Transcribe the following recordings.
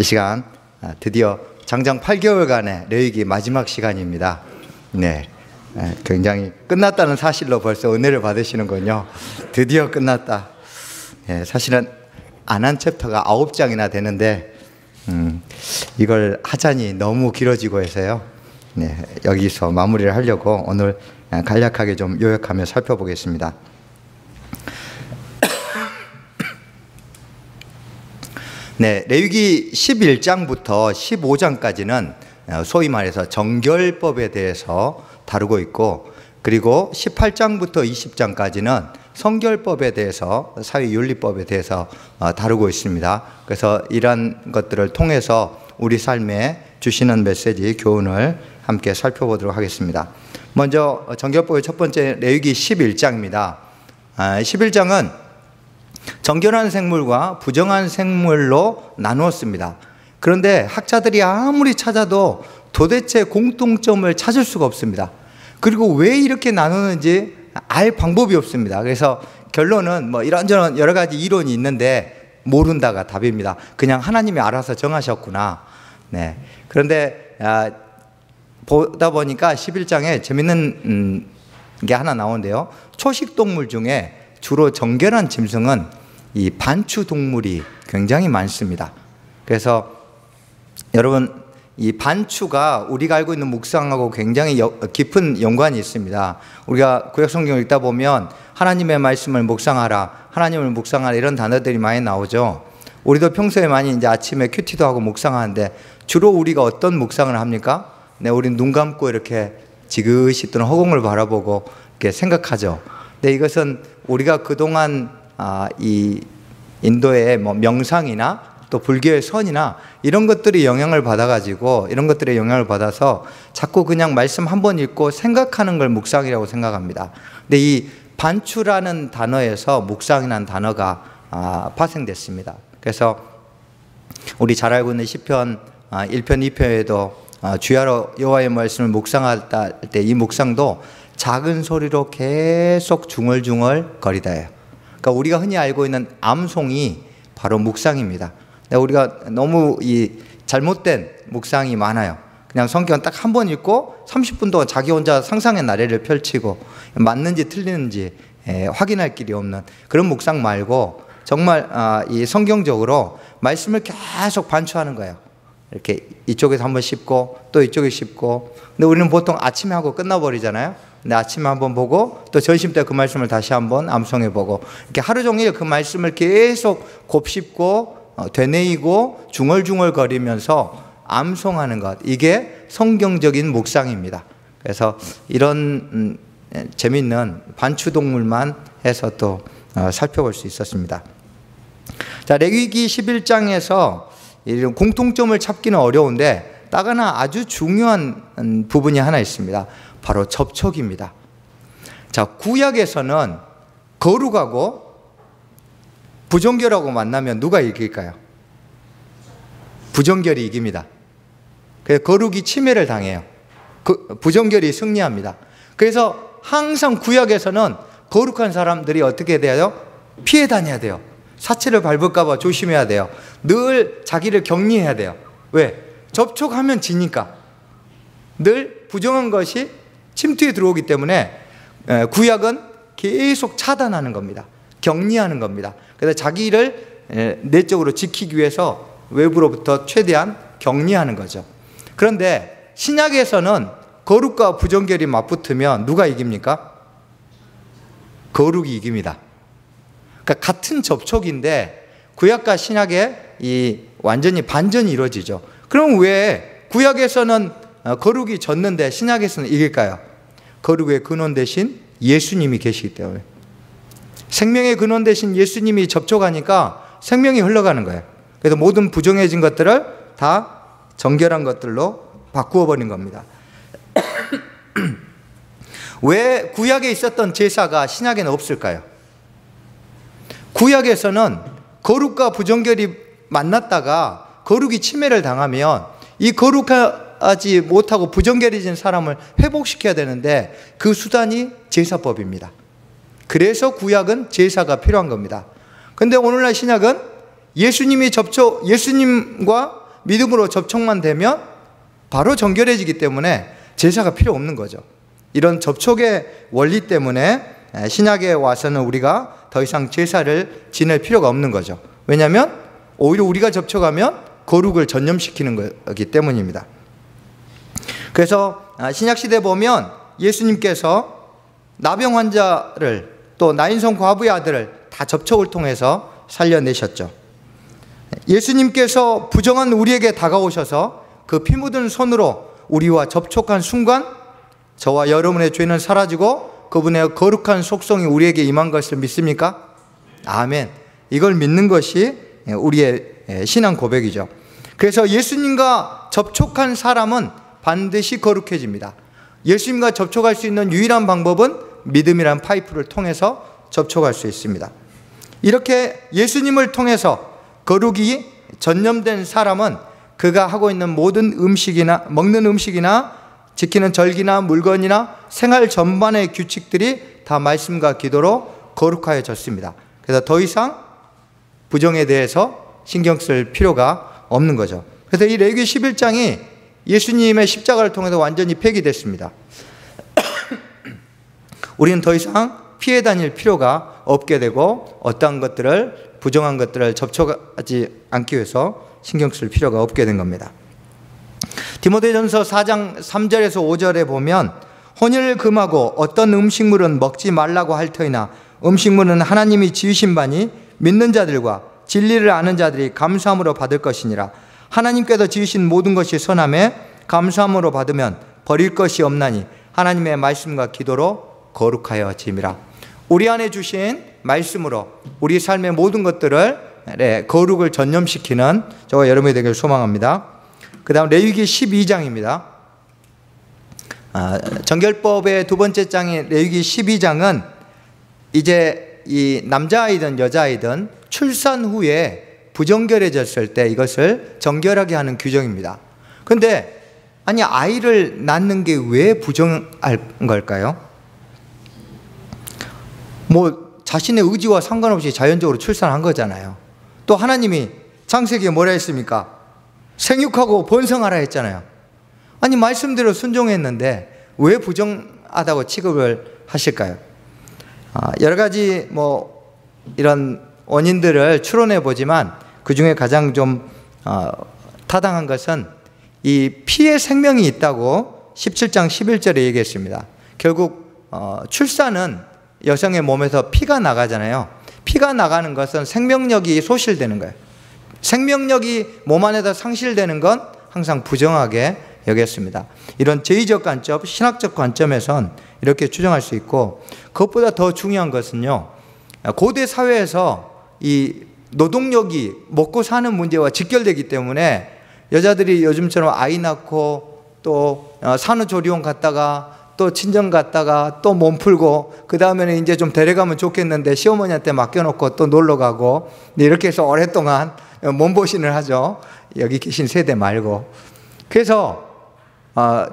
이 시간 드디어 장장 8개월간의 레위기 마지막 시간입니다. 네, 굉장히 끝났다는 사실로 벌써 은혜를 받으시는군요. 드디어 끝났다. 네, 사실은 안 한 챕터가 9장이나 되는데 이걸 하자니 너무 길어지고 해서요. 네, 여기서 마무리를 하려고 오늘 간략하게 좀 요약하며 살펴보겠습니다. 네, 레위기 11장부터 15장까지는 소위 말해서 정결법에 대해서 다루고 있고, 그리고 18장부터 20장까지는 성결법에 대해서, 사회윤리법에 대해서 다루고 있습니다. 그래서 이러한 것들을 통해서 우리 삶에 주시는 메시지, 교훈을 함께 살펴보도록 하겠습니다. 먼저 정결법의 첫 번째 레위기 11장입니다. 11장은 정결한 생물과 부정한 생물로 나누었습니다. 그런데 학자들이 아무리 찾아도 도대체 공통점을 찾을 수가 없습니다. 그리고 왜 이렇게 나누는지 알 방법이 없습니다. 그래서 결론은 뭐 이런저런 여러 가지 이론이 있는데 모른다가 답입니다. 그냥 하나님이 알아서 정하셨구나. 네. 그런데 보다 보니까 11장에 재밌는 게 하나 나오는데요. 초식동물 중에 주로 정결한 짐승은 이 반추동물이 굉장히 많습니다. 그래서 여러분, 이 반추가 우리가 알고 있는 묵상하고 굉장히 깊은 연관이 있습니다. 우리가 구약성경을 읽다 보면 하나님의 말씀을 묵상하라, 하나님을 묵상하라, 이런 단어들이 많이 나오죠. 우리도 평소에 많이 이제 아침에 큐티도 하고 묵상하는데 주로 우리가 어떤 묵상을 합니까? 네, 우리는 눈 감고 이렇게 지그시 또는 허공을 바라보고 이렇게 생각하죠. 네, 이것은 우리가 그동안 이 인도의 뭐 명상이나 또 불교의 선이나 이런 것들이 영향을 받아가지고, 이런 것들의 영향을 받아서 자꾸 그냥 말씀 한 번 읽고 생각하는 걸 묵상이라고 생각합니다. 근데 이 반추라는 단어에서 묵상이라는 단어가 파생됐습니다. 그래서 우리 잘 알고 있는 시편 1편 2편에도 주야로 여호와의 말씀을 묵상할 때 이 묵상도 작은 소리로 계속 중얼중얼 거리다예요. 그러니까 우리가 흔히 알고 있는 암송이 바로 묵상입니다. 우리가 너무 이 잘못된 묵상이 많아요. 그냥 성경 딱 한 번 읽고 30분 동안 자기 혼자 상상의 나래를 펼치고 맞는지 틀리는지 확인할 길이 없는 그런 묵상 말고, 정말 이 성경적으로 말씀을 계속 반추하는 거예요. 이렇게 이쪽에서 한번 씹고 또 이쪽에 씹고. 근데 우리는 보통 아침에 하고 끝나버리잖아요. 근데 아침에 한번 보고 또 점심 때 그 말씀을 다시 한번 암송해 보고, 이렇게 하루 종일 그 말씀을 계속 곱씹고 되뇌이고 중얼중얼 거리면서 암송하는 것, 이게 성경적인 묵상입니다. 그래서 이런 재미있는 반추동물만 해서 또 살펴볼 수 있었습니다. 자, 레위기 11장에서 이런 공통점을 찾기는 어려운데 딱 하나 아주 중요한 부분이 하나 있습니다. 바로 접촉입니다. 자, 구약에서는 거룩하고 부정결하고 만나면 누가 이길까요? 부정결이 이깁니다. 그래서 거룩이 침해를 당해요. 부정결이 승리합니다. 그래서 항상 구약에서는 거룩한 사람들이 어떻게 돼요? 피해 다녀야 돼요. 사체를 밟을까 봐 조심해야 돼요. 늘 자기를 격리해야 돼요. 왜? 접촉하면 지니까. 늘 부정한 것이 침투에 들어오기 때문에 구약은 계속 차단하는 겁니다. 격리하는 겁니다. 그래서 자기를 내적으로 지키기 위해서 외부로부터 최대한 격리하는 거죠. 그런데 신약에서는 거룩과 부정결이 맞붙으면 누가 이깁니까? 거룩이 이깁니다. 그러니까 같은 접촉인데 구약과 신약에 이 완전히 반전이 이루어지죠. 그럼 왜 구약에서는 거룩이 졌는데 신약에서는 이길까요? 거룩의 근원 대신 예수님이 계시기 때문에. 생명의 근원 대신 예수님이 접촉하니까 생명이 흘러가는 거예요. 그래서 모든 부정해진 것들을 다 정결한 것들로 바꾸어 버린 겁니다. 왜 구약에 있었던 제사가 신약에는 없을까요? 구약에서는 거룩과 부정결이 만났다가 거룩이 침해를 당하면 이 거룩하지 못하고 부정결해진 사람을 회복시켜야 되는데 그 수단이 제사법입니다. 그래서 구약은 제사가 필요한 겁니다. 그런데 오늘날 신약은 예수님과 믿음으로 접촉만 되면 바로 정결해지기 때문에 제사가 필요 없는 거죠. 이런 접촉의 원리 때문에 신약에 와서는 우리가 더 이상 제사를 지낼 필요가 없는 거죠. 왜냐하면 오히려 우리가 접촉하면 거룩을 전념시키는 거기 때문입니다. 그래서 신약시대 보면 예수님께서 나병 환자를 또 나인성 과부의 아들을 다 접촉을 통해서 살려내셨죠. 예수님께서 부정한 우리에게 다가오셔서 그 피 묻은 손으로 우리와 접촉한 순간 저와 여러분의 죄는 사라지고 그분의 거룩한 속성이 우리에게 임한 것을 믿습니까? 아멘. 이걸 믿는 것이 우리의 신앙 고백이죠. 그래서 예수님과 접촉한 사람은 반드시 거룩해집니다. 예수님과 접촉할 수 있는 유일한 방법은 믿음이란 파이프를 통해서 접촉할 수 있습니다. 이렇게 예수님을 통해서 거룩이 전념된 사람은 그가 하고 있는 모든 음식이나 먹는 음식이나 지키는 절기나 물건이나 생활 전반의 규칙들이 다 말씀과 기도로 거룩하여졌습니다. 그래서 더 이상 부정에 대해서 신경 쓸 필요가 없는 거죠. 그래서 이 레위기 11장이 예수님의 십자가를 통해서 완전히 폐기됐습니다. 우리는 더 이상 피해 다닐 필요가 없게 되고 어떠한 것들을 부정한 것들을 접촉하지 않기 위해서 신경 쓸 필요가 없게 된 겁니다. 디모데전서 4장 3절에서 5절에 보면 혼인을 금하고 어떤 음식물은 먹지 말라고 할 터이나 음식물은 하나님이 지으신 바니 믿는 자들과 진리를 아는 자들이 감사함으로 받을 것이니라. 하나님께서 지으신 모든 것이 선함에 감사함으로 받으면 버릴 것이 없나니 하나님의 말씀과 기도로 거룩하여짐이라. 우리 안에 주신 말씀으로 우리 삶의 모든 것들을 거룩을 전념시키는 저와 여러분이 되길 소망합니다. 그 다음 레위기 12장입니다. 정결법의 두 번째 장인 레위기 12장은 이제 이 남자아이든 여자아이든 출산 후에 부정결해졌을 때 이것을 정결하게 하는 규정입니다. 그런데 아니 아이를 낳는 게 왜 부정할 걸까요? 뭐 자신의 의지와 상관없이 자연적으로 출산한 거잖아요. 또 하나님이 창세기에 뭐라 했습니까? 생육하고 번성하라 했잖아요. 아니 말씀대로 순종했는데 왜 부정하다고 취급을 하실까요? 여러 가지 뭐 이런 원인들을 추론해 보지만 그 중에 가장 좀 타당한 것은 이 피의 생명이 있다고 17장 11절에 얘기했습니다. 결국 출산은 여성의 몸에서 피가 나가잖아요. 피가 나가는 것은 생명력이 소실되는 거예요. 생명력이 몸 안에서 상실되는 건 항상 부정하게 여겼습니다. 이런 제의적 관점, 신학적 관점에선 이렇게 추정할 수 있고, 그것보다 더 중요한 것은요, 고대 사회에서 이 노동력이 먹고 사는 문제와 직결되기 때문에 여자들이 요즘처럼 아이 낳고 또 산후조리원 갔다가 또 친정 갔다가 또 몸 풀고 그 다음에는 이제 좀 데려가면 좋겠는데 시어머니한테 맡겨놓고 또 놀러 가고 이렇게 해서 오랫동안 몸보신을 하죠. 여기 계신 세대 말고. 그래서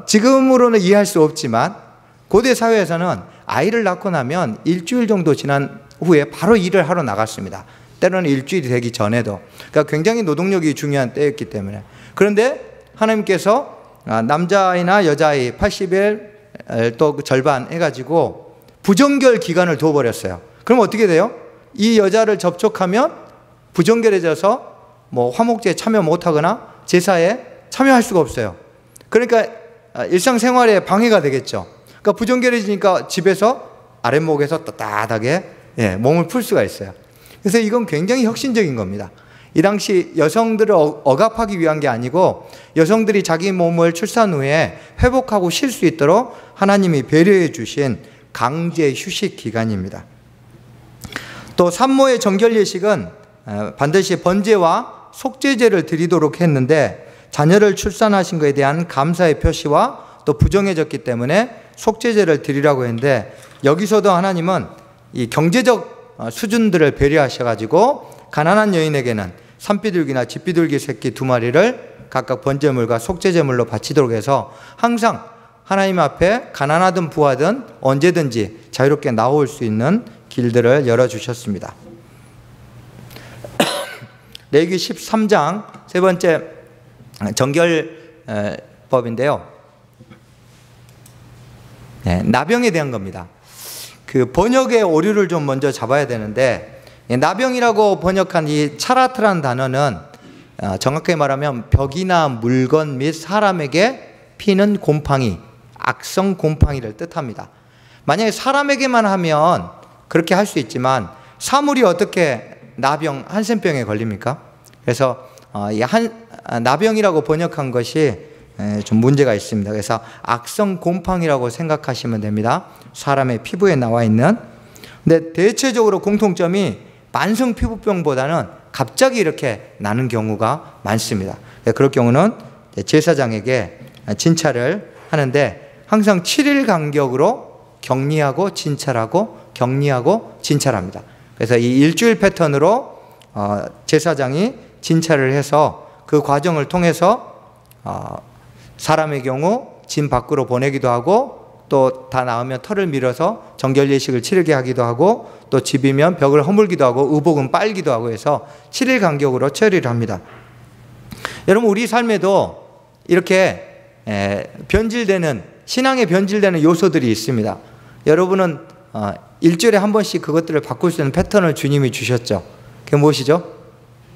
지금으로는 이해할 수 없지만 고대 사회에서는 아이를 낳고 나면 일주일 정도 지난 후에 바로 일을 하러 나갔습니다. 때로는 일주일이 되기 전에도. 그러니까 굉장히 노동력이 중요한 때였기 때문에. 그런데 하나님께서 남자아이나 여자아이 80일 또 그 절반 해가지고 부정결 기간을 둬버렸어요. 그럼 어떻게 돼요? 이 여자를 접촉하면 부정결해져서 뭐 화목제에 참여 못하거나 제사에 참여할 수가 없어요. 그러니까 일상생활에 방해가 되겠죠. 그러니까 부정결해지니까 집에서 아랫목에서 떳떳하게 몸을 풀 수가 있어요. 그래서 이건 굉장히 혁신적인 겁니다. 이 당시 여성들을 억압하기 위한 게 아니고 여성들이 자기 몸을 출산 후에 회복하고 쉴 수 있도록 하나님이 배려해 주신 강제 휴식 기간입니다. 또 산모의 정결 예식은 반드시 번제와 속죄제를 드리도록 했는데 자녀를 출산하신 것에 대한 감사의 표시와 또 부정해졌기 때문에 속죄제를 드리라고 했는데 여기서도 하나님은 이 경제적 수준들을 배려하셔가지고 가난한 여인에게는 산비둘기나 집비둘기 새끼 2마리를 각각 번제물과 속죄제물로 바치도록 해서 항상 하나님 앞에 가난하든 부하든 언제든지 자유롭게 나올 수 있는 길들을 열어주셨습니다. 레위기 13장 세 번째 정결법인데요. 네, 나병에 대한 겁니다. 그 번역의 오류를 좀 먼저 잡아야 되는데, 나병이라고 번역한 이 차라트라는 단어는 정확하게 말하면 벽이나 물건 및 사람에게 피는 곰팡이, 악성 곰팡이를 뜻합니다. 만약에 사람에게만 하면 그렇게 할 수 있지만 사물이 어떻게 나병, 한센병에 걸립니까? 그래서 나병이라고 번역한 것이 좀 문제가 있습니다. 그래서 악성 곰팡이라고 생각하시면 됩니다. 사람의 피부에 나와 있는. 근데 대체적으로 공통점이 만성 피부병보다는 갑자기 이렇게 나는 경우가 많습니다. 그럴 경우는 제사장에게 진찰을 하는데 항상 7일 간격으로 격리하고 진찰하고 격리하고 진찰합니다. 그래서 이 일주일 패턴으로 제사장이 진찰을 해서 그 과정을 통해서 사람의 경우 진 밖으로 보내기도 하고, 또 다 나으면 털을 밀어서 정결 예식을 치르게 하기도 하고, 또 집이면 벽을 허물기도 하고 의복은 빨기도 하고 해서 7일 간격으로 처리를 합니다. 여러분, 우리 삶에도 이렇게 변질되는, 신앙에 변질되는 요소들이 있습니다. 여러분은 일주일에 한 번씩 그것들을 바꿀 수 있는 패턴을 주님이 주셨죠. 그게 무엇이죠?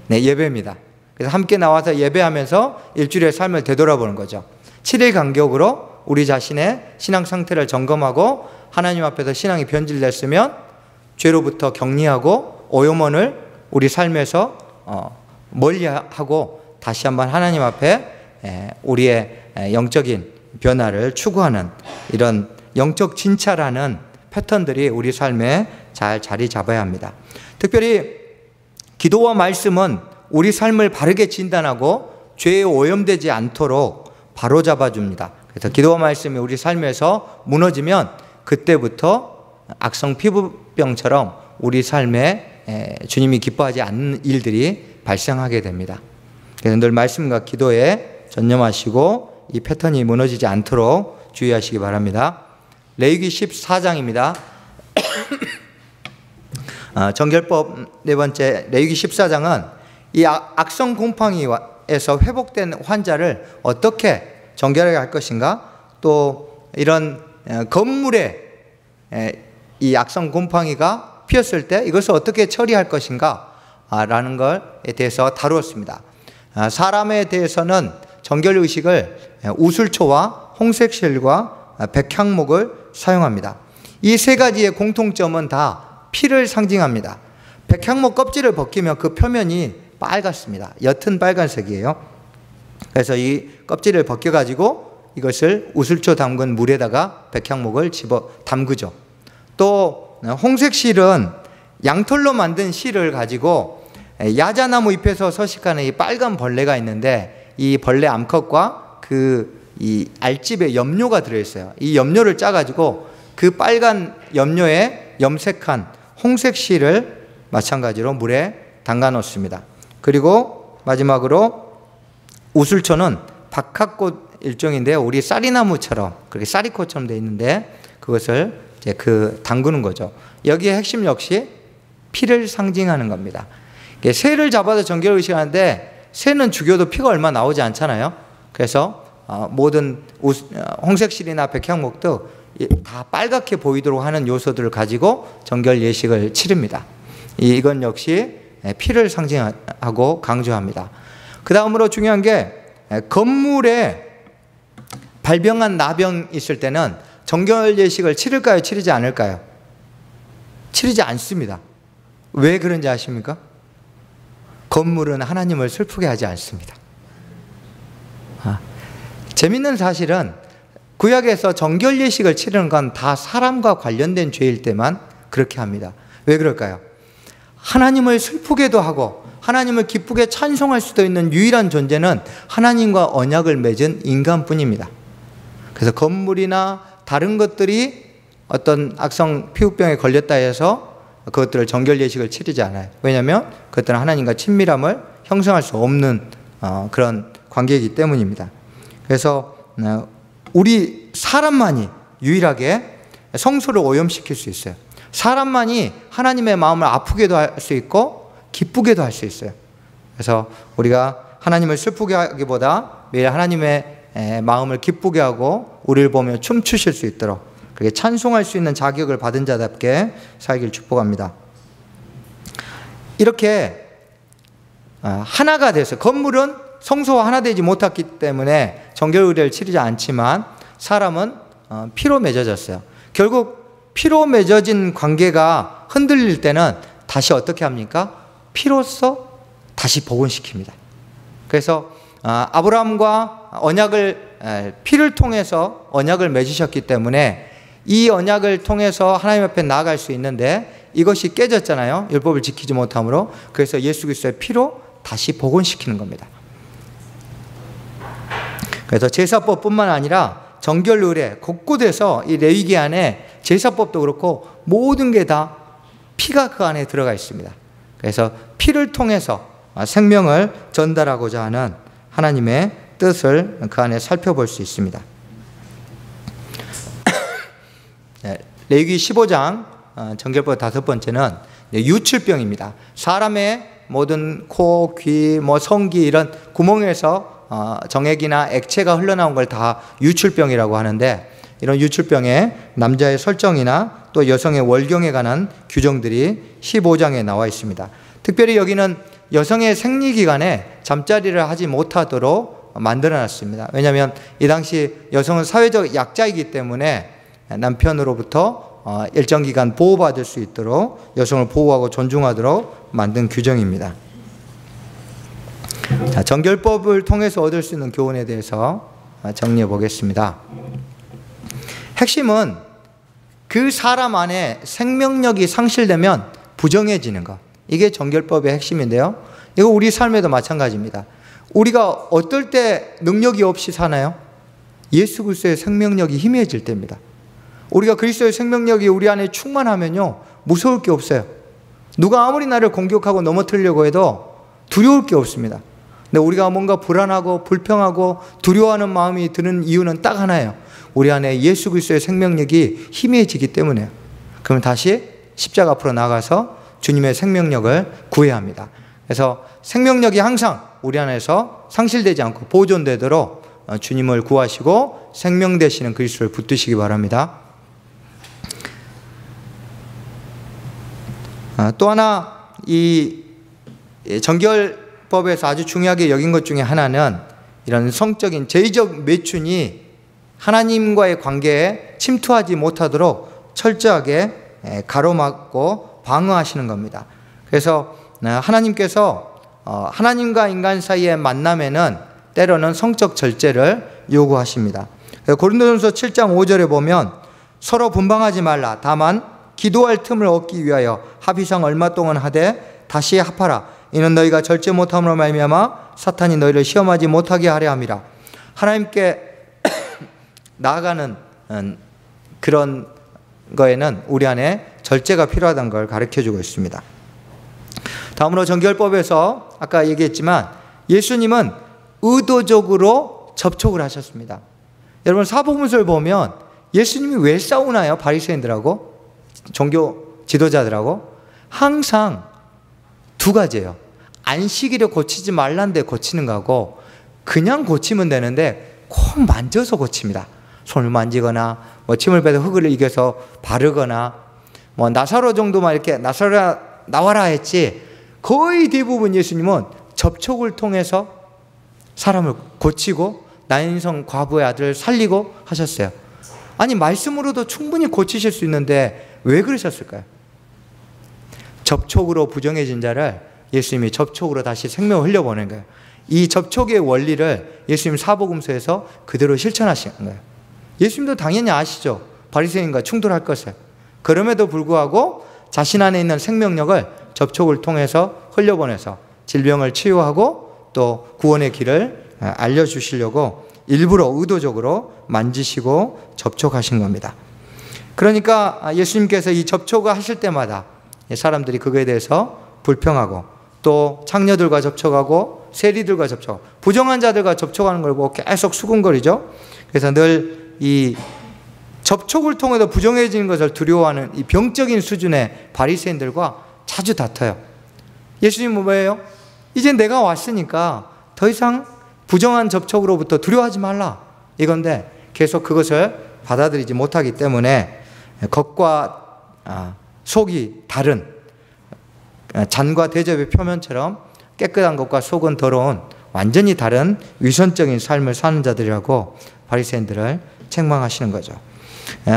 네, 예배입니다. 그래서 함께 나와서 예배하면서 일주일의 삶을 되돌아보는 거죠. 7일 간격으로 우리 자신의 신앙 상태를 점검하고 하나님 앞에서 신앙이 변질됐으면 죄로부터 격리하고 오염원을 우리 삶에서 멀리하고 다시 한번 하나님 앞에 우리의 영적인 변화를 추구하는 이런 영적 진찰하는 패턴들이 우리 삶에 잘 자리 잡아야 합니다. 특별히 기도와 말씀은 우리 삶을 바르게 진단하고 죄에 오염되지 않도록 바로잡아 줍니다. 그래서 기도와 말씀이 우리 삶에서 무너지면 그때부터 악성 피부병처럼 우리 삶에 주님이 기뻐하지 않는 일들이 발생하게 됩니다. 그래서 늘 말씀과 기도에 전념하시고 이 패턴이 무너지지 않도록 주의하시기 바랍니다. 레위기 14장입니다. 정결법 네 번째, 레위기 14장은 이 악성 곰팡이에서 회복된 환자를 어떻게 정결하게 할 것인가, 또 이런 건물에 이 악성 곰팡이가 피었을 때 이것을 어떻게 처리할 것인가 라는 것에 대해서 다루었습니다. 사람에 대해서는 정결의식을 우슬초와 홍색실과 백향목을 사용합니다. 이 세 가지의 공통점은 다 피를 상징합니다. 백향목 껍질을 벗기면 그 표면이 빨갛습니다. 옅은 빨간색이에요. 그래서 이 껍질을 벗겨가지고 이것을 우슬초 담근 물에다가 백향목을 집어 담그죠. 또 홍색실은 양털로 만든 실을 가지고 야자나무 잎에서 서식하는 이 빨간 벌레가 있는데, 이 벌레 암컷과 이 알집에 염료가 들어있어요. 이 염료를 짜가지고 그 빨간 염료에 염색한 홍색 실을 마찬가지로 물에 담가 놓습니다. 그리고 마지막으로 우슬초는 박하꽃 일종인데요. 우리 쌀이나무처럼, 그렇게 쌀이꽃처럼 되어 있는데 그것을 이제 담그는 거죠. 여기에 핵심 역시 피를 상징하는 겁니다. 새를 잡아서 정결의식을 하는데 새는 죽여도 피가 얼마 나오지 않잖아요. 그래서 모든 홍색실이나 백향목도 다 빨갛게 보이도록 하는 요소들을 가지고 정결 예식을 치릅니다. 이건 역시 피를 상징하고 강조합니다. 그 다음으로 중요한 게, 건물에 발병한 나병 있을 때는 정결 예식을 치를까요? 치르지 않을까요? 치르지 않습니다. 왜 그런지 아십니까? 건물은 하나님을 슬프게 하지 않습니다. 재밌는 사실은 구약에서 정결 예식을 치르는 건 다 사람과 관련된 죄일 때만 그렇게 합니다. 왜 그럴까요? 하나님을 슬프게도 하고 하나님을 기쁘게 찬송할 수도 있는 유일한 존재는 하나님과 언약을 맺은 인간뿐입니다. 그래서 건물이나 다른 것들이 어떤 악성 피부병에 걸렸다 해서 그것들을 정결 예식을 치르지 않아요. 왜냐하면 그것들은 하나님과 친밀함을 형성할 수 없는 그런 관계이기 때문입니다. 그래서 우리 사람만이 유일하게 성소를 오염시킬 수 있어요. 사람만이 하나님의 마음을 아프게도 할 수 있고 기쁘게도 할 수 있어요. 그래서 우리가 하나님을 슬프게 하기보다 매일 하나님의 마음을 기쁘게 하고 우리를 보며 춤추실 수 있도록 그렇게 찬송할 수 있는 자격을 받은 자답게 살기를 축복합니다. 이렇게 하나가 돼서, 건물은 성소와 하나 되지 못했기 때문에 정결 의례를 치르지 않지만 사람은 피로 맺어졌어요. 결국 피로 맺어진 관계가 흔들릴 때는 다시 어떻게 합니까? 피로써 다시 복원시킵니다. 그래서 아브라함과 언약을, 피를 통해서 언약을 맺으셨기 때문에 이 언약을 통해서 하나님 앞에 나아갈 수 있는데 이것이 깨졌잖아요. 율법을 지키지 못함으로. 그래서 예수 그리스도의 피로 다시 복원시키는 겁니다. 그래서 제사법뿐만 아니라 정결 의례 곳곳에서 이 레위기 안에 제사법도 그렇고 모든 게 다 피가 그 안에 들어가 있습니다. 그래서 피를 통해서 생명을 전달하고자 하는 하나님의 뜻을 그 안에 살펴볼 수 있습니다. 레위기 15장 정결법 5번째는 유출병입니다. 사람의 모든 코, 귀, 성기 이런 구멍에서 정액이나 액체가 흘러나온 걸 다 유출병이라고 하는데, 이런 유출병의 남자의 설정이나 또 여성의 월경에 관한 규정들이 15장에 나와 있습니다. 특별히 여기는 여성의 생리기간에 잠자리를 하지 못하도록 만들어놨습니다. 왜냐하면 이 당시 여성은 사회적 약자이기 때문에 남편으로부터 일정 기간 보호받을 수 있도록 여성을 보호하고 존중하도록 만든 규정입니다. 자, 정결법을 통해서 얻을 수 있는 교훈에 대해서 정리해 보겠습니다. 핵심은 그 사람 안에 생명력이 상실되면 부정해지는 것. 이게 정결법의 핵심인데요. 이거 우리 삶에도 마찬가지입니다. 우리가 어떨 때 능력이 없이 사나요? 예수 그리스도의 생명력이 희미해질 때입니다. 우리가 그리스도의 생명력이 우리 안에 충만하면요, 무서울 게 없어요. 누가 아무리 나를 공격하고 넘어뜨리려고 해도 두려울 게 없습니다. 근데 우리가 뭔가 불안하고 불평하고 두려워하는 마음이 드는 이유는 딱 하나예요. 우리 안에 예수 그리스도의 생명력이 희미해지기 때문에요. 그러면 다시 십자가 앞으로 나가서 주님의 생명력을 구해야 합니다. 그래서 생명력이 항상 우리 안에서 상실되지 않고 보존되도록 주님을 구하시고 생명 되시는 그리스도를 붙드시기 바랍니다. 또 하나, 이 정결법에서 아주 중요하게 여긴 것 중에 하나는 이런 성적인 죄의적 매춘이 하나님과의 관계에 침투하지 못하도록 철저하게 가로막고 방어하시는 겁니다. 그래서 하나님께서 하나님과 인간 사이의 만남에는 때로는 성적 절제를 요구하십니다. 고린도전서 7장 5절에 보면 서로 분방하지 말라. 다만 기도할 틈을 얻기 위하여 합의상 얼마 동안 하되 다시 합하라. 이는 너희가 절제 못함으로 말미암아 사탄이 너희를 시험하지 못하게 하려 함이라. 하나님께 나아가는 그런 거에는 우리 안에 절제가 필요하다는 걸 가르쳐주고 있습니다. 다음으로 정결법에서 아까 얘기했지만 예수님은 의도적으로 접촉을 하셨습니다. 여러분, 사복음서를 보면 예수님이 왜 싸우나요? 바리새인들하고 종교 지도자들하고 항상 두 가지예요. 안식일에 고치지 말란데 고치는 거하고 그냥 고치면 되는데 꼭 만져서 고칩니다. 손을 만지거나 침을 빼서 흙을 이겨서 바르거나 나사로 정도만 이렇게 나사로야 나와라 했지, 거의 대부분 예수님은 접촉을 통해서 사람을 고치고 나인성 과부의 아들을 살리고 하셨어요. 아니, 말씀으로도 충분히 고치실 수 있는데 왜 그러셨을까요? 접촉으로 부정해진 자를 예수님이 접촉으로 다시 생명을 흘려보낸 거예요. 이 접촉의 원리를 예수님 사복음서에서 그대로 실천하신 거예요. 예수님도 당연히 아시죠. 바리새인과 충돌할 것을. 그럼에도 불구하고 자신 안에 있는 생명력을 접촉을 통해서 흘려보내서 질병을 치유하고 또 구원의 길을 알려주시려고 일부러 의도적으로 만지시고 접촉하신 겁니다. 그러니까 예수님께서 이 접촉을 하실 때마다 사람들이 그거에 대해서 불평하고 또 창녀들과 접촉하고 세리들과 접촉하고 부정한 자들과 접촉하는 걸 보고 계속 수군거리죠. 그래서 늘 이 접촉을 통해서 부정해지는 것을 두려워하는 이 병적인 수준의 바리새인들과 자주 다퉈요. 예수님은 뭐예요? 이제 내가 왔으니까 더 더 이상 부정한 접촉으로부터 두려워하지 말라 이건데 계속 그것을 받아들이지 못하기 때문에 겉과 속이 다른, 잔과 대접의 표면처럼 깨끗한 것과 속은 더러운 완전히 다른 위선적인 삶을 사는 자들이라고 바리새인들을 책망하시는 거죠.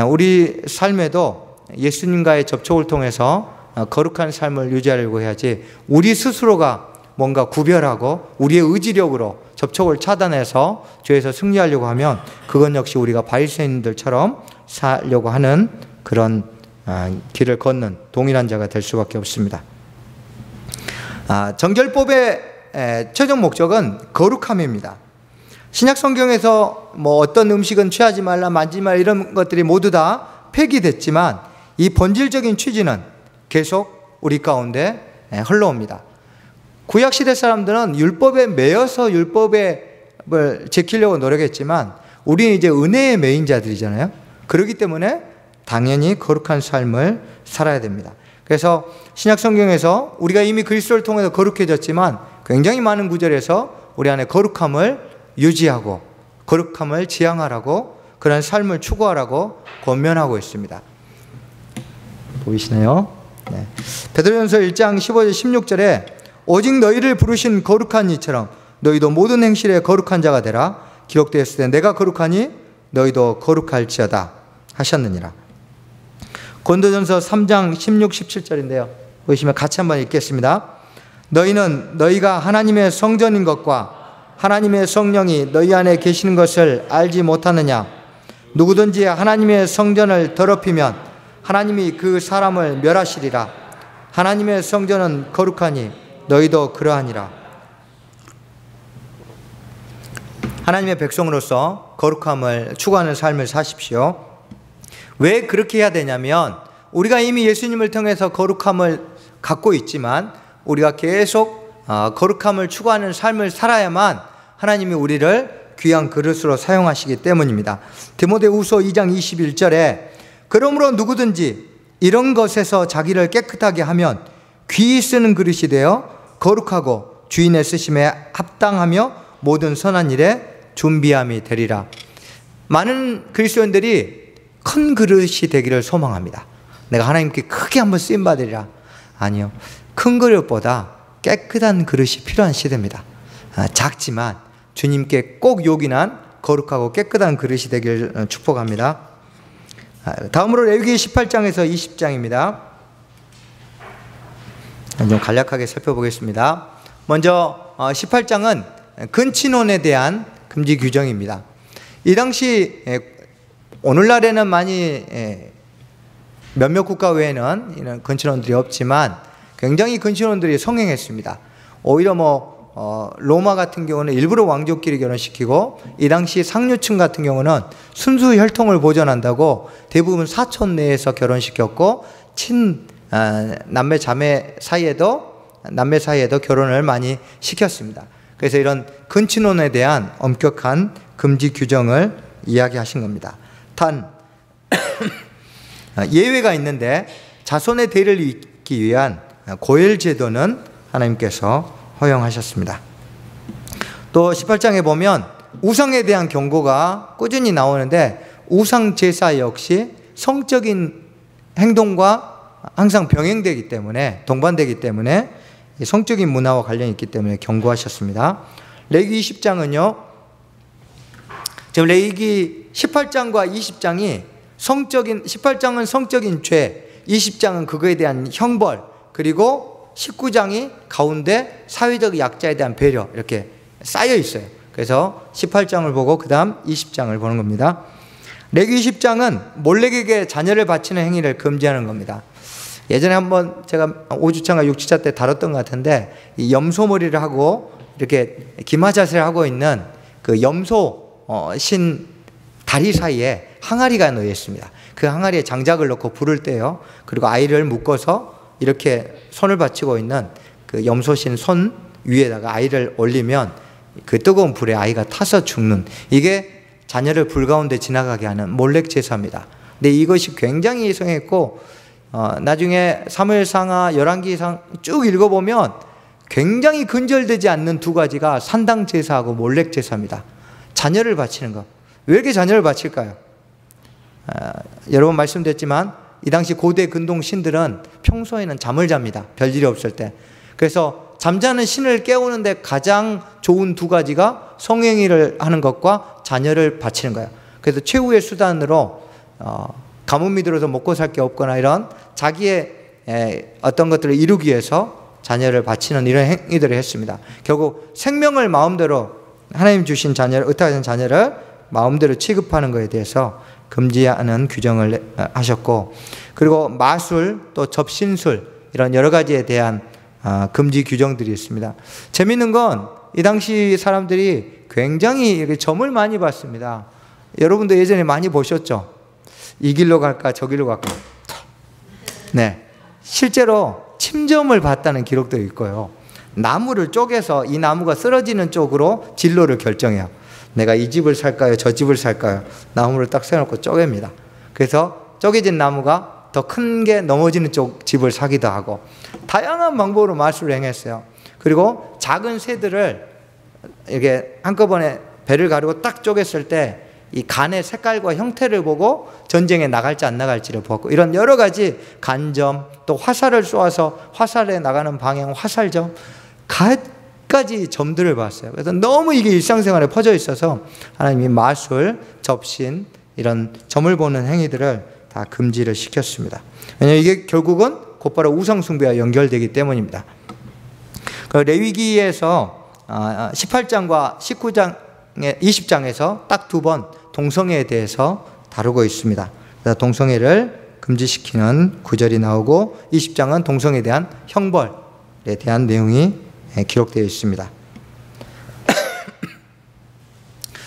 우리 삶에도 예수님과의 접촉을 통해서 거룩한 삶을 유지하려고 해야지, 우리 스스로가 뭔가 구별하고 우리의 의지력으로 접촉을 차단해서 죄에서 승리하려고 하면 그건 역시 우리가 바리새인들처럼 살려고 하는 그런 길을 걷는 동일한 자가 될 수밖에 없습니다. 정결법의 최종 목적은 거룩함입니다. 신약 성경에서 뭐 어떤 음식은 취하지 말라, 만지지 말라 이런 것들이 모두 다 폐기됐지만 이 본질적인 취지는 계속 우리 가운데 흘러옵니다. 구약시대 사람들은 율법에 매여서 율법을 지키려고 노력했지만 우리는 이제 은혜의 매인 자들이잖아요. 그렇기 때문에 당연히 거룩한 삶을 살아야 됩니다. 그래서 신약 성경에서 우리가 이미 그리스도를 통해서 거룩해졌지만 굉장히 많은 구절에서 우리 안에 거룩함을 유지하고 거룩함을 지향하라고, 그런 삶을 추구하라고 권면하고 있습니다. 보이시나요? 네. 베드로전서 1장 15절 16절에 오직 너희를 부르신 거룩한 이처럼 너희도 모든 행실에 거룩한 자가 되라. 기록되었을 때 내가 거룩하니 너희도 거룩할지어다 하셨느니라. 고린도전서 3장 16, 17절인데요. 보시면 같이 한번 읽겠습니다. 너희는 너희가 하나님의 성전인 것과 하나님의 성령이 너희 안에 계시는 것을 알지 못하느냐? 누구든지 하나님의 성전을 더럽히면 하나님이 그 사람을 멸하시리라. 하나님의 성전은 거룩하니 너희도 그러하니라. 하나님의 백성으로서 거룩함을 추구하는 삶을 사십시오. 왜 그렇게 해야 되냐면 우리가 이미 예수님을 통해서 거룩함을 갖고 있지만 우리가 계속 거룩함을 추구하는 삶을 살아야만 하나님이 우리를 귀한 그릇으로 사용하시기 때문입니다. 디모데후서 2장 21절에 그러므로 누구든지 이런 것에서 자기를 깨끗하게 하면 귀히 쓰는 그릇이 되어 거룩하고 주인의 쓰심에 합당하며 모든 선한 일에 준비함이 되리라. 많은 그리스도인들이 큰 그릇이 되기를 소망합니다. 내가 하나님께 크게 한번 쓰임받으리라. 아니요, 큰 그릇보다 깨끗한 그릇이 필요한 시대입니다. 작지만 주님께 꼭 요긴한 거룩하고 깨끗한 그릇이 되기를 축복합니다. 다음으로 레위기 18장에서 20장입니다. 좀 간략하게 살펴보겠습니다. 먼저 18장은 근친혼에 대한 금지 규정입니다. 이 당시 오늘날에는 많이 몇몇 국가 외에는 이런 근친혼들이 없지만 굉장히 근친혼들이 성행했습니다. 오히려 로마 같은 경우는 일부러 왕족끼리 결혼시키고 이 당시 상류층 같은 경우는 순수 혈통을 보존한다고 대부분 사촌 내에서 결혼시켰고 남매 자매 사이에도 결혼을 많이 시켰습니다. 그래서 이런 근친혼에 대한 엄격한 금지 규정을 이야기하신 겁니다. 단 예외가 있는데 자손의 대를 잇기 위한 고엘 제도는 하나님께서 허용하셨습니다. 또 18장에 보면 우상에 대한 경고가 꾸준히 나오는데 우상 제사 역시 성적인 행동과 항상 병행되기 때문에 동반되기 때문에 성적인 문화와 관련이 있기 때문에 경고하셨습니다. 레위기 20장은요, 지금 레위기 18장과 20장이 18장은 성적인 죄, 20장은 그거에 대한 형벌, 그리고 19장이 가운데 사회적 약자에 대한 배려, 이렇게 쌓여 있어요. 그래서 18장을 보고 그 다음 20장을 보는 겁니다. 레위기 20장은 몰렉에게 자녀를 바치는 행위를 금지하는 겁니다. 예전에 한번 제가 5주차인가 6주차 때 다뤘던 것 같은데, 이 염소머리를 하고 이렇게 기마자세를 하고 있는 그 염소 신 다리 사이에 항아리가 놓여 있습니다. 그 항아리에 장작을 넣고 불을 떼요. 그리고 아이를 묶어서 이렇게 손을 받치고 있는 그 염소신 손 위에다가 아이를 올리면 그 뜨거운 불에 아이가 타서 죽는, 이게 자녀를 불 가운데 지나가게 하는 몰렉 제사입니다. 근데 이것이 굉장히 이상했고 나중에 사무엘상하 열왕기상 쭉 읽어보면 굉장히 근절되지 않는 두 가지가 산당 제사하고 몰렉 제사입니다. 자녀를 바치는 것. 왜 이렇게 자녀를 바칠까요? 여러 번 말씀드렸지만 이 당시 고대 근동 신들은 평소에는 잠을 잡니다. 별일이 없을 때. 그래서 잠자는 신을 깨우는데 가장 좋은 두 가지가 성행위를 하는 것과 자녀를 바치는 거예요. 그래서 최후의 수단으로 가뭄이 들어서 먹고 살 게 없거나 이런 자기의 어떤 것들을 이루기 위해서 자녀를 바치는 이런 행위들을 했습니다. 결국 생명을 마음대로 하나님 주신 자녀를, 의탁하신 자녀를 마음대로 취급하는 것에 대해서 금지하는 규정을 하셨고, 그리고 마술 또 접신술 이런 여러 가지에 대한 금지 규정들이 있습니다. 재미있는 건 이 당시 사람들이 굉장히 점을 많이 봤습니다. 여러분도 예전에 많이 보셨죠? 이 길로 갈까 저 길로 갈까. 네, 실제로 침점을 봤다는 기록도 있고요. 나무를 쪼개서 이 나무가 쓰러지는 쪽으로 진로를 결정해요. 내가 이 집을 살까요? 저 집을 살까요? 나무를 딱 세워놓고 쪼갭니다. 그래서 쪼개진 나무가 더 큰 게 넘어지는 쪽 집을 사기도 하고, 다양한 방법으로 마술을 행했어요. 그리고 작은 새들을 이렇게 한꺼번에 배를 가르고 딱 쪼갰을 때 이 간의 색깔과 형태를 보고 전쟁에 나갈지 안 나갈지를 보았고, 이런 여러 가지 간점, 또 화살을 쏘아서 화살에 나가는 방향 화살점, 갖가지 점들을 봤어요. 그래서 너무 이게 일상생활에 퍼져 있어서 하나님이 마술, 접신 이런 점을 보는 행위들을 다 금지를 시켰습니다. 왜냐하면 이게 결국은 곧바로 우상숭배와 연결되기 때문입니다. 레위기에서 18장과 20장에서 딱 두 번 동성애에 대해서 다루고 있습니다. 동성애를 금지시키는 구절이 나오고, 20장은 동성애에 대한 형벌에 대한 내용이 기록되어 있습니다.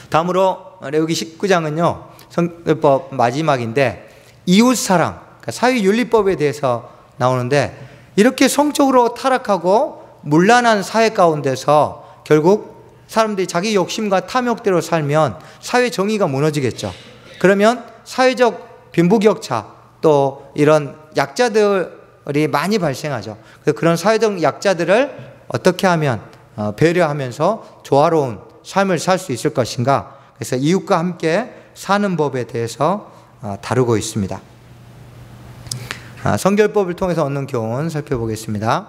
다음으로 레위기 19장은요, 성결법 마지막인데 이웃사랑, 그러니까 사회윤리법에 대해서 나오는데, 이렇게 성적으로 타락하고 문란한 사회 가운데서 결국 사람들이 자기 욕심과 탐욕대로 살면 사회 정의가 무너지겠죠. 그러면 사회적 빈부격차, 또 이런 약자들이 많이 발생하죠. 그런 사회적 약자들을 어떻게 하면 배려하면서 조화로운 삶을 살 수 있을 것인가. 그래서 이웃과 함께 사는 법에 대해서 다루고 있습니다. 성결법을 통해서 얻는 교훈 살펴보겠습니다.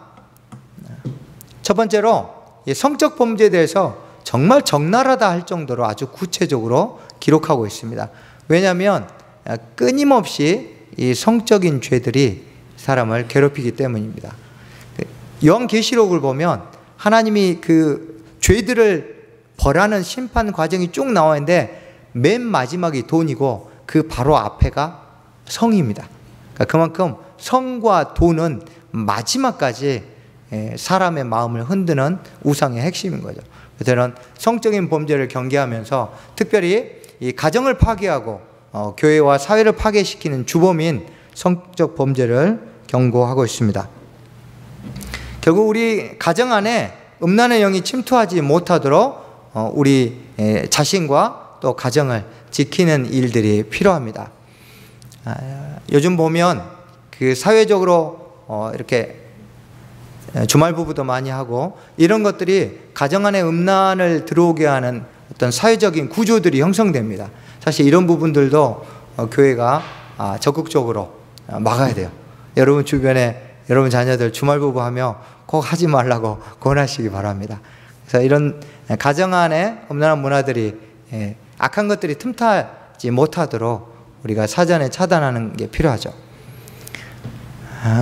첫 번째로 성적 범죄에 대해서 정말 적나라하다 할 정도로 아주 구체적으로 기록하고 있습니다. 왜냐하면 끊임없이 이 성적인 죄들이 사람을 괴롭히기 때문입니다. 요한계시록을 보면 하나님이 그 죄들을 벌하는 심판 과정이 쭉 나와 있는데, 맨 마지막이 돈이고 그 바로 앞에가 성입니다. 그만큼 성과 돈은 마지막까지 사람의 마음을 흔드는 우상의 핵심인 거죠. 그래서 저는 성적인 범죄를 경계하면서 특별히 이 가정을 파괴하고 교회와 사회를 파괴시키는 주범인 성적 범죄를 경고하고 있습니다. 결국 우리 가정 안에 음란의 영이 침투하지 못하도록 우리 자신과 또 가정을 지키는 일들이 필요합니다. 요즘 보면 그 사회적으로 이렇게 주말 부부도 많이 하고, 이런 것들이 가정 안에 음란을 들어오게 하는 어떤 사회적인 구조들이 형성됩니다. 사실 이런 부분들도 교회가 적극적으로 막아야 돼요. 여러분 주변에 여러분 자녀들 주말 부부 하며 꼭 하지 말라고 권하시기 바랍니다. 그래서 이런 가정 안에 음란한 문화들이, 악한 것들이 틈타지 못하도록 우리가 사전에 차단하는 게 필요하죠.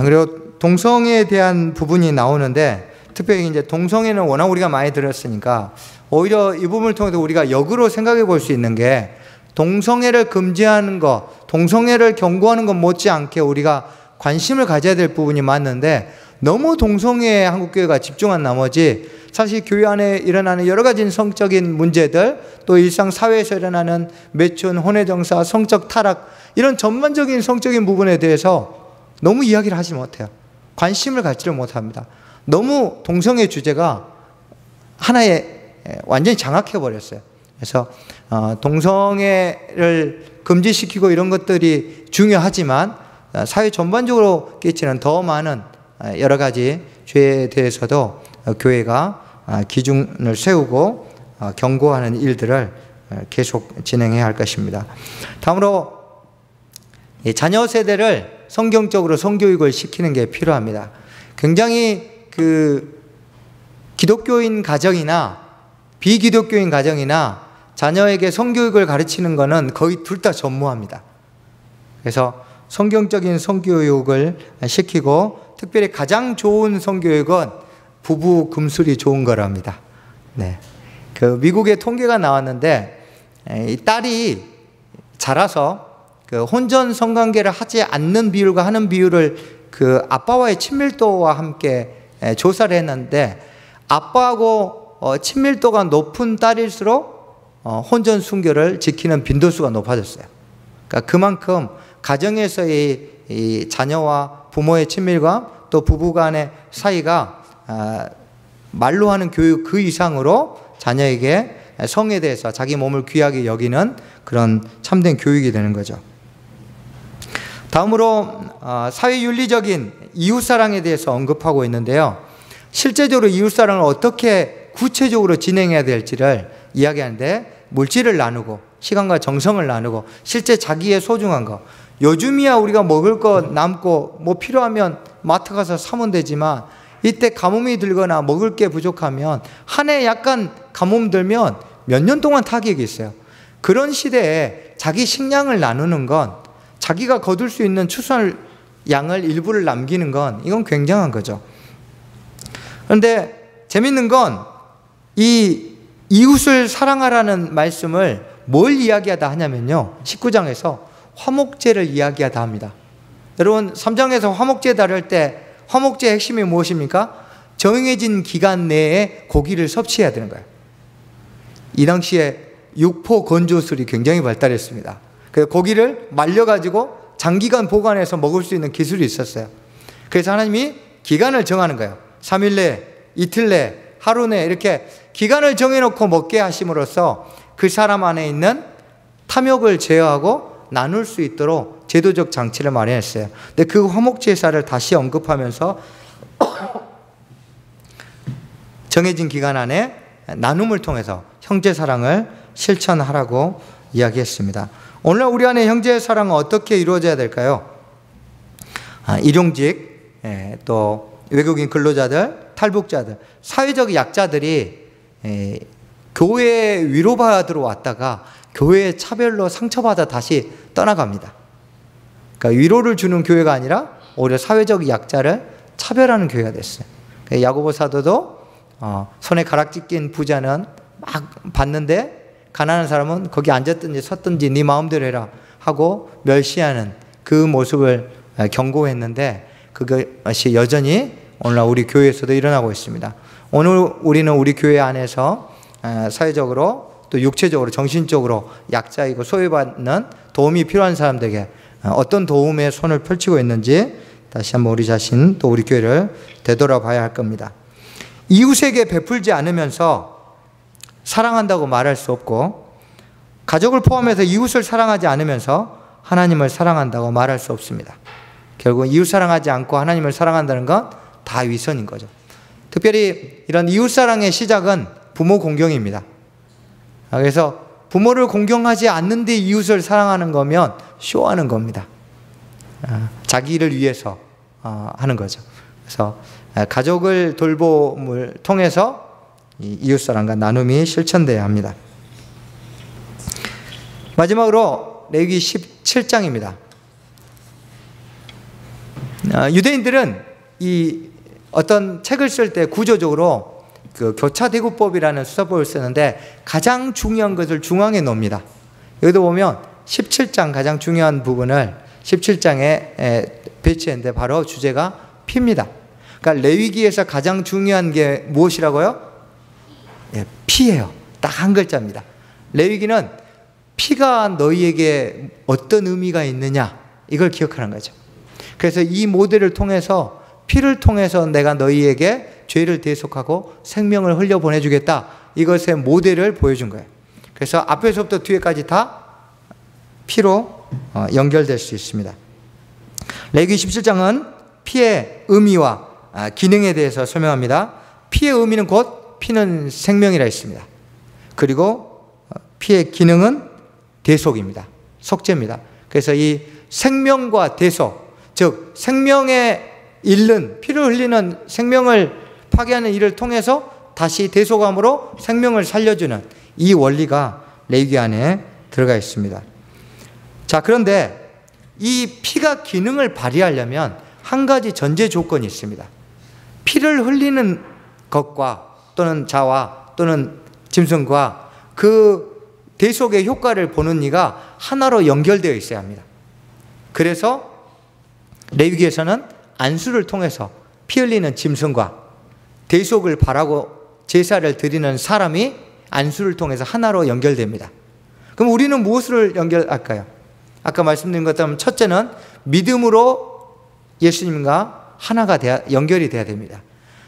그리고 동성애에 대한 부분이 나오는데, 특별히 이제 동성애는 워낙 우리가 많이 들었으니까 오히려 이 부분을 통해서 우리가 역으로 생각해 볼 수 있는 게, 동성애를 금지하는 것, 동성애를 경고하는 것 못지않게 우리가 관심을 가져야 될 부분이 맞는데, 너무 동성애에 한국교회가 집중한 나머지 사실 교회 안에 일어나는 여러 가지 성적인 문제들, 또 일상사회에서 일어나는 매춘, 혼외정사, 성적 타락, 이런 전반적인 성적인 부분에 대해서 너무 이야기를 하지 못해요. 관심을 갖지를 못합니다. 너무 동성애 주제가 하나에 완전히 장악해버렸어요. 그래서 동성애를 금지시키고 이런 것들이 중요하지만 사회 전반적으로 끼치는 더 많은 여러 가지 죄에 대해서도 교회가 기준을 세우고 경고하는 일들을 계속 진행해야 할 것입니다. 다음으로 자녀 세대를 성경적으로 성교육을 시키는 게 필요합니다. 굉장히 기독교인 가정이나 비기독교인 가정이나 자녀에게 성교육을 가르치는 것은 거의 둘 다 전무합니다. 그래서 성경적인 성교육을 시키고, 특별히 가장 좋은 성교육은 부부 금술이 좋은 거랍니다. 네. 미국의 통계가 나왔는데, 이 딸이 자라서 혼전 성관계를 하지 않는 비율과 하는 비율을 아빠와의 친밀도와 함께 조사를 했는데, 아빠하고 친밀도가 높은 딸일수록 혼전 순교를 지키는 빈도수가 높아졌어요. 그러니까 그만큼 가정에서의 이 자녀와 부모의 친밀감, 또 부부 간의 사이가 말로 하는 교육 그 이상으로 자녀에게 성에 대해서 자기 몸을 귀하게 여기는 그런 참된 교육이 되는 거죠. 다음으로 사회윤리적인 이웃사랑에 대해서 언급하고 있는데요. 실제적으로 이웃사랑을 어떻게 구체적으로 진행해야 될지를 이야기하는데, 물질을 나누고 시간과 정성을 나누고 실제 자기의 소중한 거, 요즘이야 우리가 먹을 거 남고 뭐 필요하면 마트 가서 사면 되지만, 이때 가뭄이 들거나 먹을 게 부족하면, 한 해 약간 가뭄 들면 몇 년 동안 타격이 있어요. 그런 시대에 자기 식량을 나누는 건, 자기가 거둘 수 있는 추수할 양을 일부를 남기는 건, 이건 굉장한 거죠. 그런데 재밌는 건, 이 이웃을 사랑하라는 말씀을 뭘 이야기하다 하냐면요, 19장에서 화목제를 이야기하다 합니다. 여러분, 3장에서 화목제 다룰 때 화목제의 핵심이 무엇입니까? 정해진 기간 내에 고기를 섭취해야 되는 거예요. 이 당시에 육포 건조술이 굉장히 발달했습니다. 그래서 고기를 말려가지고 장기간 보관해서 먹을 수 있는 기술이 있었어요. 그래서 하나님이 기간을 정하는 거예요. 3일 내, 이틀 내, 하루 내, 이렇게 기간을 정해놓고 먹게 하심으로써 그 사람 안에 있는 탐욕을 제어하고 나눌 수 있도록 제도적 장치를 마련했어요. 근데 그 화목제사를 다시 언급하면서 정해진 기간 안에 나눔을 통해서 형제 사랑을 실천하라고 이야기했습니다. 오늘 우리 안에 형제 사랑은 어떻게 이루어져야 될까요? 일용직, 또 외국인 근로자들, 탈북자들, 사회적 약자들이 교회에 위로받으러 왔다가 교회의 차별로 상처받아 다시 떠나갑니다. 그러니까 위로를 주는 교회가 아니라 오히려 사회적 약자를 차별하는 교회가 됐어요. 야고보 사도도 손에 가락지 낀 부자는 막 받는데, 가난한 사람은 거기 앉았든지 섰든지 네 마음대로 해라 하고 멸시하는 그 모습을 경고했는데, 그것이 여전히 오늘날 우리 교회에서도 일어나고 있습니다. 오늘 우리는 우리 교회 안에서 사회적으로 또 육체적으로 정신적으로 약자이고 소외받는 도움이 필요한 사람들에게 어떤 도움의 손을 펼치고 있는지 다시 한번 우리 자신, 또 우리 교회를 되돌아봐야 할 겁니다. 이웃에게 베풀지 않으면서 사랑한다고 말할 수 없고, 가족을 포함해서 이웃을 사랑하지 않으면서 하나님을 사랑한다고 말할 수 없습니다. 결국 이웃 사랑하지 않고 하나님을 사랑한다는 건 다 위선인 거죠. 특별히 이런 이웃사랑의 시작은 부모 공경입니다. 그래서 부모를 공경하지 않는데 이웃을 사랑하는 거면 쇼하는 겁니다. 자기를 위해서 하는 거죠. 그래서 가족을 돌봄을 통해서 이웃사랑과 나눔이 실천돼야 합니다. 마지막으로 레위기 17장입니다. 유대인들은 이 어떤 책을 쓸 때 구조적으로 그 교차대구법이라는 수사법을 쓰는데, 가장 중요한 것을 중앙에 놓습니다. 여기도 보면 17장 가장 중요한 부분을 17장에 배치했는데, 바로 주제가 피입니다. 그러니까 레위기에서 가장 중요한 게 무엇이라고요? 피예요. 딱 한 글자입니다. 레위기는 피가 너희에게 어떤 의미가 있느냐, 이걸 기억하는 거죠. 그래서 이 모델을 통해서, 피를 통해서 내가 너희에게 죄를 대속하고 생명을 흘려보내주겠다, 이것의 모델을 보여준 거예요. 그래서 앞에서부터 뒤에까지 다 피로 연결될 수 있습니다. 레위기 17장은 피의 의미와 기능에 대해서 설명합니다. 피의 의미는 곧 피는 생명이라 했습니다. 그리고 피의 기능은 대속입니다. 속죄입니다. 그래서 이 생명과 대속, 즉 생명에 잃는, 피를 흘리는, 생명을 파괴하는 일을 통해서 다시 대속함으로 생명을 살려주는 이 원리가 레위기 안에 들어가 있습니다. 자, 그런데 이 피가 기능을 발휘하려면 한 가지 전제 조건이 있습니다. 피를 흘리는 것과 또는 자와 또는 짐승과 그 대속의 효과를 보는 이가 하나로 연결되어 있어야 합니다. 그래서 레위기에서는 안수를 통해서 피 흘리는 짐승과 대속을 바라고 제사를 드리는 사람이 안수를 통해서 하나로 연결됩니다. 그럼 우리는 무엇을 연결할까요? 아까 말씀드린 것처럼 첫째는 믿음으로 예수님과 하나가 연결이 돼야 됩니다.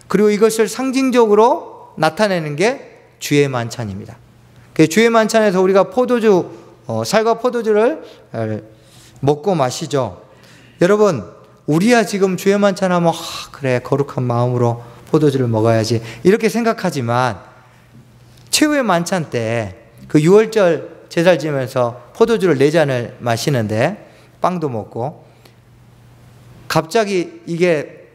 그리고 이것을 상징적으로 나타내는 게 주의 만찬입니다. 주의 만찬에서 우리가 포도주, 살과 포도주를 먹고 마시죠. 여러분, 우리야 지금 주의 만찬하면 그래 거룩한 마음으로 포도주를 먹어야지 이렇게 생각하지만 최후의 만찬 때 그 6월절 제사를 지면서 포도주를 4잔을 마시는데 빵도 먹고 갑자기 이게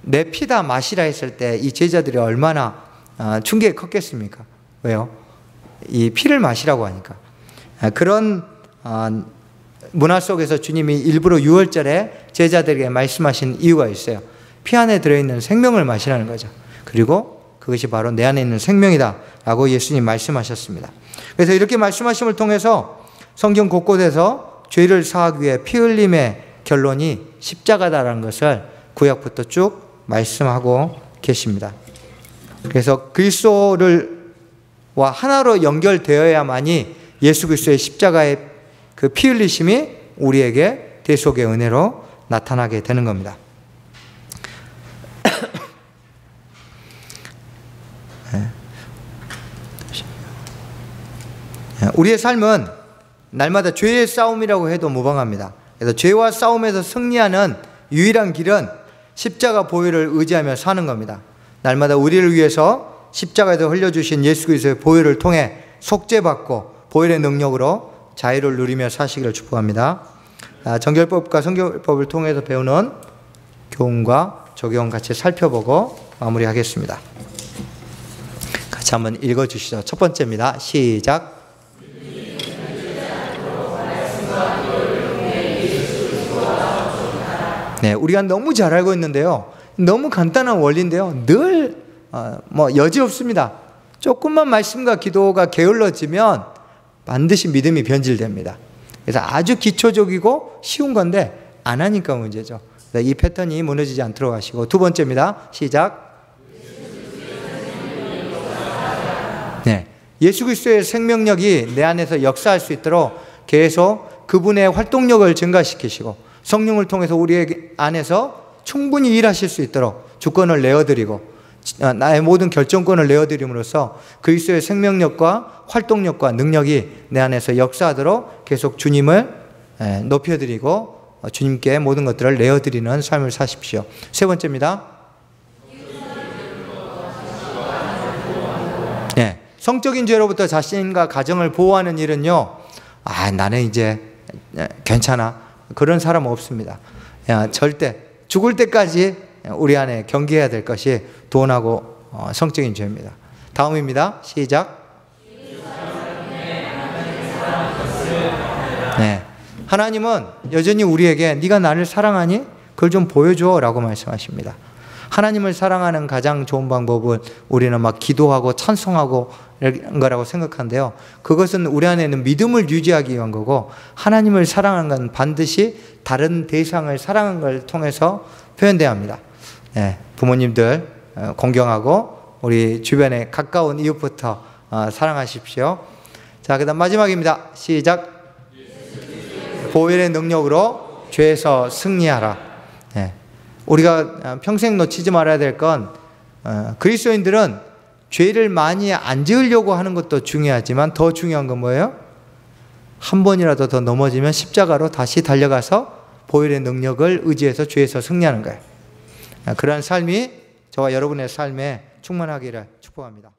내 피다 마시라 했을 때 이 제자들이 얼마나 충격이 컸겠습니까? 왜요? 이 피를 마시라고 하니까. 그런 문화 속에서 주님이 일부러 6월절에 제자들에게 말씀하신 이유가 있어요. 피 안에 들어있는 생명을 마시라는 거죠. 그리고 그것이 바로 내 안에 있는 생명이다 라고 예수님 말씀하셨습니다. 그래서 이렇게 말씀하심을 통해서 성경 곳곳에서 죄를 사하기 위해 피 흘림의 결론이 십자가다라는 것을 구약부터 쭉 말씀하고 계십니다. 그래서 그리스도와 하나로 연결되어야만이 예수 그리스도의 십자가의 그 피 흘리심이 우리에게 대속의 은혜로 나타나게 되는 겁니다. 우리의 삶은 날마다 죄의 싸움이라고 해도 무방합니다. 그래서 죄와 싸움에서 승리하는 유일한 길은 십자가 보혈을 의지하며 사는 겁니다. 날마다 우리를 위해서 십자가에서 흘려주신 예수 그리스도의 보혈을 통해 속죄받고 보혈의 능력으로 자유를 누리며 사시기를 축복합니다. 정결법과 성결법을 통해서 배우는 교훈과 적용 같이 살펴보고 마무리하겠습니다. 같이 한번 읽어주시죠. 첫 번째입니다. 시작. 네, 우리가 너무 잘 알고 있는데요. 너무 간단한 원리인데요. 늘 여지 없습니다. 조금만 말씀과 기도가 게을러지면 반드시 믿음이 변질됩니다. 그래서 아주 기초적이고 쉬운 건데 안 하니까 문제죠. 이 패턴이 무너지지 않도록 하시고, 두 번째입니다. 시작. 네, 예수 그리스도의 생명력이 내 안에서 역사할 수 있도록 계속 그분의 활동력을 증가시키시고 성령을 통해서 우리 안에서 충분히 일하실 수 있도록 주권을 내어드리고 나의 모든 결정권을 내어드림으로써 그리스도의 생명력과 활동력과 능력이 내 안에서 역사하도록 계속 주님을 높여드리고 주님께 모든 것들을 내어드리는 삶을 사십시오. 세 번째입니다. 네, 성적인 죄로부터 자신과 가정을 보호하는 일은요, 나는 이제 괜찮아, 그런 사람 없습니다. 절대 죽을 때까지 우리 안에 경계해야 될 것이 돈하고 성적인 죄입니다. 다음입니다. 시작. 네, 하나님은 여전히 우리에게 네가 나를 사랑하니? 그걸 좀 보여줘 라고 말씀하십니다. 하나님을 사랑하는 가장 좋은 방법은 우리는 막 기도하고 찬송하고 이런 거라고 생각하는데요. 그것은 우리 안에 있는 믿음을 유지하기 위한 거고, 하나님을 사랑하는 건 반드시 다른 대상을 사랑하는 걸 통해서 표현돼야 합니다. 네, 부모님들 공경하고 우리 주변에 가까운 이웃부터 사랑하십시오. 자, 그 다음 마지막입니다. 시작. 보혈의 능력으로 죄에서 승리하라. 네, 우리가 평생 놓치지 말아야 될 건, 그리스도인들은 죄를 많이 안 지으려고 하는 것도 중요하지만 더 중요한 건 뭐예요? 한 번이라도 더 넘어지면 십자가로 다시 달려가서 보혈의 능력을 의지해서 죄에서 승리하는 거예요. 그러한 삶이 저와 여러분의 삶에 충만하기를 축복합니다.